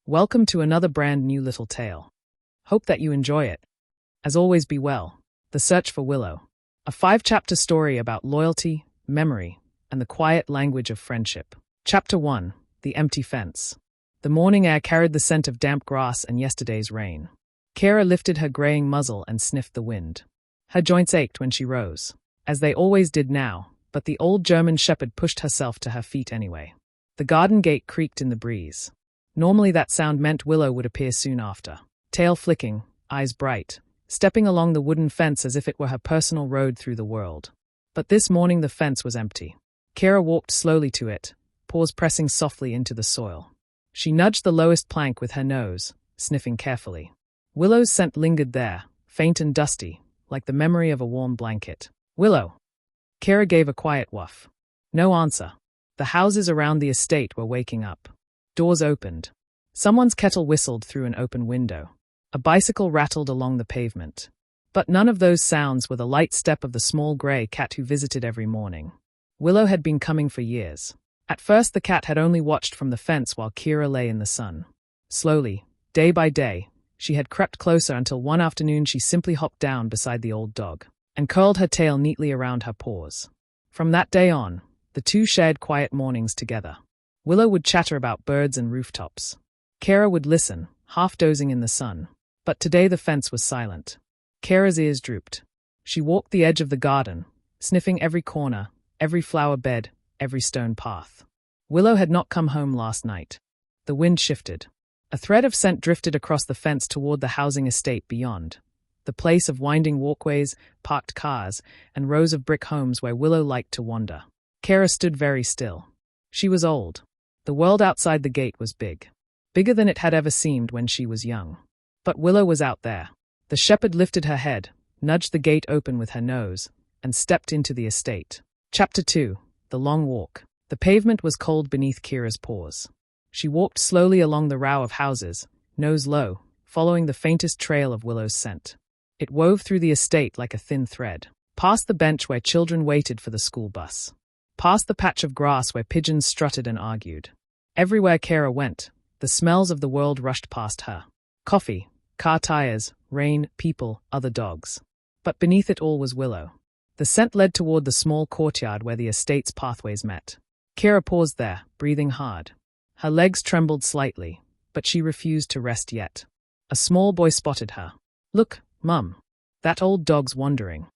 Welcome to another brand new little tale. Hope that you enjoy it. As always, be well. The Search for Willow. A 5-chapter story about loyalty, memory, and the quiet language of friendship. Chapter 1. The Empty Fence. The morning air carried the scent of damp grass and yesterday's rain. Keira lifted her graying muzzle and sniffed the wind. Her joints ached when she rose, as they always did now, but the old German shepherd pushed herself to her feet anyway. The garden gate creaked in the breeze. Normally that sound meant Willow would appear soon after. Tail flicking, eyes bright, stepping along the wooden fence as if it were her personal road through the world. But this morning the fence was empty. Keira walked slowly to it, paws pressing softly into the soil. She nudged the lowest plank with her nose, sniffing carefully. Willow's scent lingered there, faint and dusty, like the memory of a warm blanket. Willow! Keira gave a quiet woof. No answer. The houses around the estate were waking up. Doors opened. Someone's kettle whistled through an open window. A bicycle rattled along the pavement. But none of those sounds were the light step of the small grey cat who visited every morning. Willow had been coming for years. At first the cat had only watched from the fence while Keira lay in the sun. Slowly, day by day, she had crept closer until one afternoon she simply hopped down beside the old dog and curled her tail neatly around her paws. From that day on, the two shared quiet mornings together. Willow would chatter about birds and rooftops. Keira would listen, half dozing in the sun. But today the fence was silent. Keira's ears drooped. She walked the edge of the garden, sniffing every corner, every flower bed, every stone path. Willow had not come home last night. The wind shifted. A thread of scent drifted across the fence toward the housing estate beyond, the place of winding walkways, parked cars, and rows of brick homes where Willow liked to wander. Keira stood very still. She was old. The world outside the gate was big. Bigger than it had ever seemed when she was young. But Willow was out there. The shepherd lifted her head, nudged the gate open with her nose, and stepped into the estate. Chapter 2. The Long Walk. The pavement was cold beneath Keira's paws. She walked slowly along the row of houses, nose low, following the faintest trail of Willow's scent. It wove through the estate like a thin thread, past the bench where children waited for the school bus, past the patch of grass where pigeons strutted and argued. Everywhere Keira went, the smells of the world rushed past her. Coffee, car tires, rain, people, other dogs. But beneath it all was Willow. The scent led toward the small courtyard where the estate's pathways met. Keira paused there, breathing hard. Her legs trembled slightly, but she refused to rest yet. A small boy spotted her. "Look, Mum. That old dog's wandering."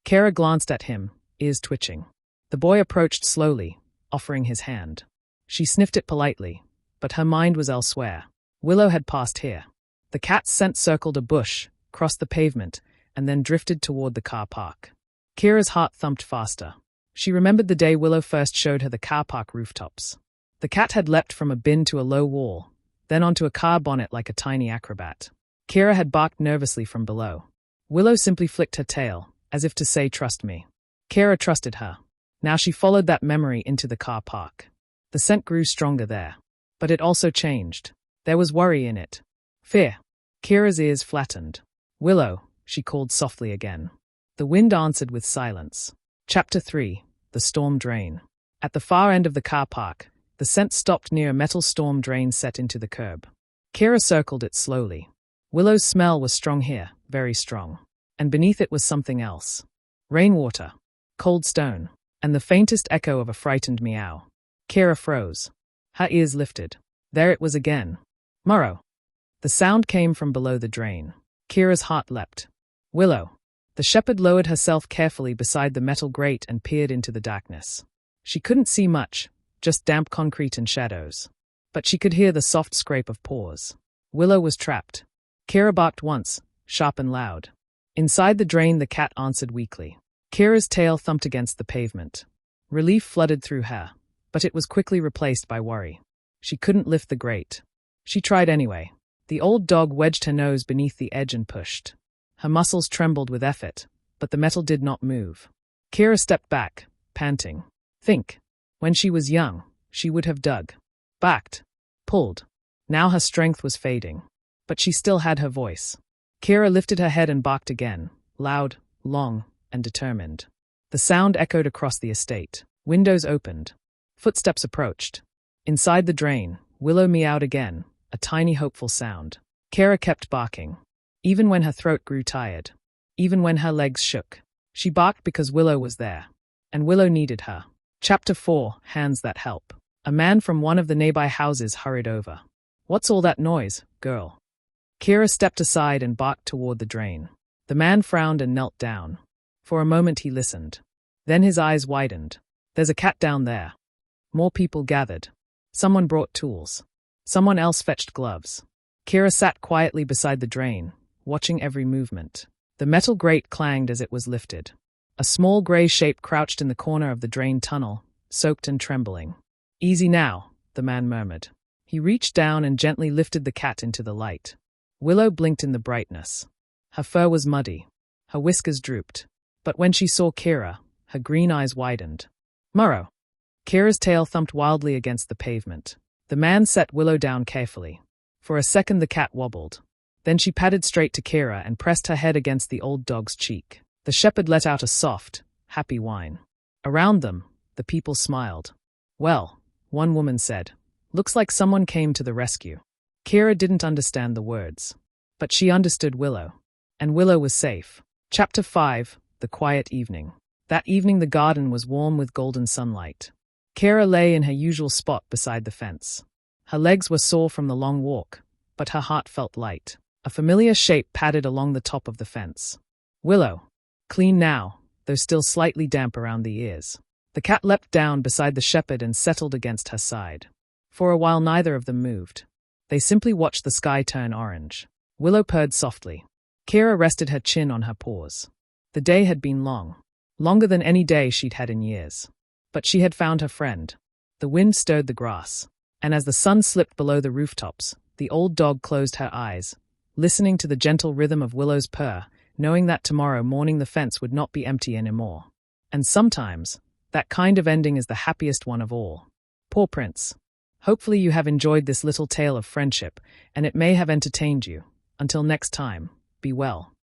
Keira glanced at him, ears twitching. The boy approached slowly, offering his hand. She sniffed it politely, but her mind was elsewhere. Willow had passed here. The cat's scent circled a bush, crossed the pavement, and then drifted toward the car park. Keira's heart thumped faster. She remembered the day Willow first showed her the car park rooftops. The cat had leapt from a bin to a low wall, then onto a car bonnet like a tiny acrobat. Keira had barked nervously from below. Willow simply flicked her tail, as if to say, "Trust me." Keira trusted her. Now she followed that memory into the car park. The scent grew stronger there. But it also changed. There was worry in it. Fear. Keira's ears flattened. "Willow," she called softly again. The wind answered with silence. Chapter 3. The Storm Drain. At the far end of the car park, the scent stopped near a metal storm drain set into the curb. Keira circled it slowly. Willow's smell was strong here, very strong. And beneath it was something else. Rainwater. Cold stone. And the faintest echo of a frightened meow. Keira froze. Her ears lifted. There it was again. Murrow. The sound came from below the drain. Keira's heart leapt. Willow. The shepherd lowered herself carefully beside the metal grate and peered into the darkness. She couldn't see much, just damp concrete and shadows. But she could hear the soft scrape of paws. Willow was trapped. Keira barked once, sharp and loud. Inside the drain the cat answered weakly. Keira's tail thumped against the pavement. Relief flooded through her, but it was quickly replaced by worry. She couldn't lift the grate. She tried anyway. The old dog wedged her nose beneath the edge and pushed. Her muscles trembled with effort, but the metal did not move. Keira stepped back, panting. Think. When she was young, she would have dug, barked, pulled. Now her strength was fading. But she still had her voice. Keira lifted her head and barked again, loud, long, and determined. The sound echoed across the estate. Windows opened. Footsteps approached. Inside the drain, Willow meowed again, a tiny hopeful sound. Keira kept barking. Even when her throat grew tired. Even when her legs shook. She barked because Willow was there. And Willow needed her. Chapter 4, Hands That Help. A man from one of the nearby houses hurried over. "What's all that noise, girl?" Keira stepped aside and barked toward the drain. The man frowned and knelt down. For a moment he listened. Then his eyes widened. "There's a cat down there." More people gathered. Someone brought tools. Someone else fetched gloves. Keira sat quietly beside the drain, watching every movement. The metal grate clanged as it was lifted. A small grey shape crouched in the corner of the drain tunnel, soaked and trembling. "Easy now," the man murmured. He reached down and gently lifted the cat into the light. Willow blinked in the brightness. Her fur was muddy. Her whiskers drooped. But when she saw Keira, her green eyes widened. "Murrow." Keira's tail thumped wildly against the pavement. The man set Willow down carefully. For a second the cat wobbled. Then she padded straight to Keira and pressed her head against the old dog's cheek. The shepherd let out a soft, happy whine. Around them, the people smiled. "Well," one woman said, "looks like someone came to the rescue." Keira didn't understand the words. But she understood Willow. And Willow was safe. Chapter 5, The Quiet Evening. That evening the garden was warm with golden sunlight. Keira lay in her usual spot beside the fence. Her legs were sore from the long walk, but her heart felt light. A familiar shape padded along the top of the fence. Willow. Clean now, though still slightly damp around the ears. The cat leapt down beside the shepherd and settled against her side. For a while neither of them moved. They simply watched the sky turn orange. Willow purred softly. Keira rested her chin on her paws. The day had been long. Longer than any day she'd had in years. But she had found her friend. The wind stirred the grass. And as the sun slipped below the rooftops, the old dog closed her eyes, listening to the gentle rhythm of Willow's purr, knowing that tomorrow morning the fence would not be empty anymore. And sometimes, that kind of ending is the happiest one of all. Paw prints. Hopefully you have enjoyed this little tale of friendship, and it may have entertained you. Until next time, be well.